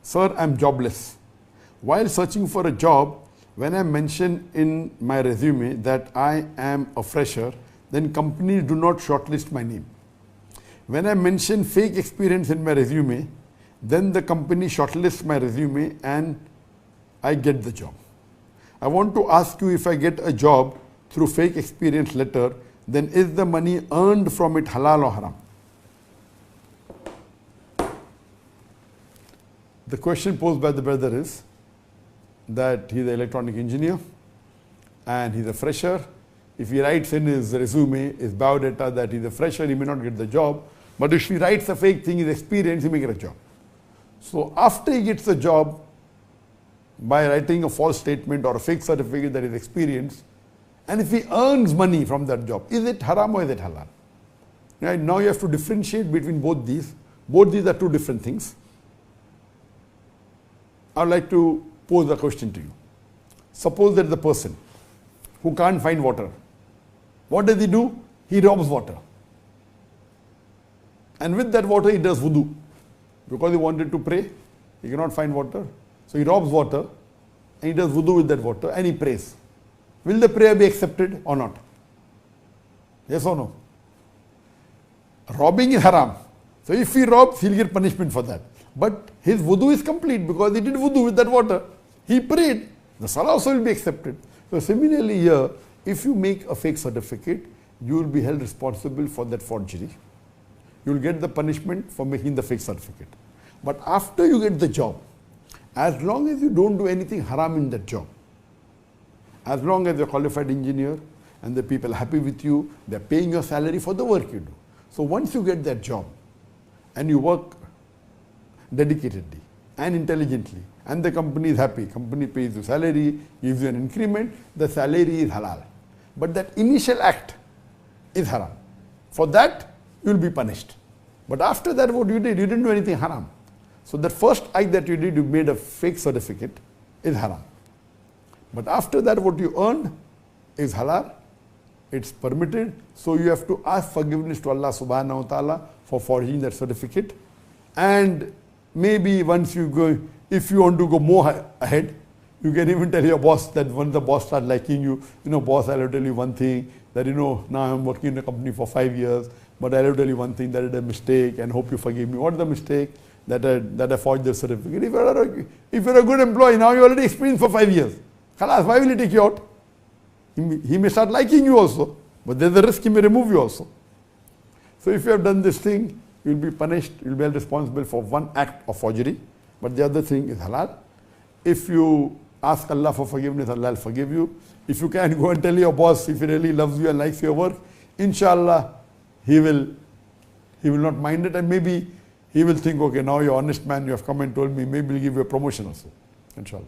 Sir, I'm jobless. While searching for a job, when I mention in my resume that I am a fresher, then companies do not shortlist my name. When I mention fake experience in my resume, then the company shortlists my resume and I get the job. I want to ask you, if I get a job through fake experience letter, then is the money earned from it halal or haram? The question posed by the brother is that he's an electronic engineer and he's a fresher. If he writes in his resume, his biodata that he's a fresher, he may not get the job. But if he writes a fake thing, his experience, he may get a job. So after he gets the job, by writing a false statement or a fake certificate that is experienced, and if he earns money from that job, is it haram or is it halal? Right? Now you have to differentiate between both these. Both these are two different things. I would like to pose a question to you. Suppose that the person who can't find water, what does he do? He robs water. And with that water he does wudu. Because he wanted to pray, he cannot find water. So he robs water and he does wudu with that water and he prays. Will the prayer be accepted or not? Yes or no? Robbing is haram. So if he robs, he'll get punishment for that. But his wudu is complete because he did wudu with that water. He prayed. The salah also will be accepted. So similarly here, if you make a fake certificate, you will be held responsible for that forgery. You will get the punishment for making the fake certificate. But after you get the job, as long as you don't do anything haram in that job, as long as you're a qualified engineer and the people are happy with you, they're paying your salary for the work you do. So once you get that job and you work dedicatedly and intelligently and the company is happy, company pays you salary, gives you an increment, the salary is halal. But that initial act is haram. For that, you will be punished. But after that, what you did? You didn't do anything haram. So that first act that you did, you made a fake certificate, is haram. But after that, what you earned is halal. It's permitted. So you have to ask forgiveness to Allah subhanahu wa ta'ala for forging that certificate. And maybe once you go, if you want to go more ahead, you can even tell your boss that when the boss starts liking you, boss, I'll tell you one thing, that now I'm working in a company for 5 years, but I'll tell you one thing, that is a mistake and hope you forgive me. What's the mistake? That I forged the certificate. If you're a good employee, now you already experienced for 5 years. Khalas, why will he take you out? He may start liking you also, but there's a risk he may remove you also. So if you have done this thing, you'll be punished, you'll be held responsible for one act of forgery, but the other thing is halal. If you ask Allah for forgiveness, Allah will forgive you. If you can go and tell your boss, if he really loves you and likes your work, inshallah, he will not mind it, and maybe he will think, okay, now you're an honest man, you have come and told me, maybe he'll give you a promotion also, inshallah.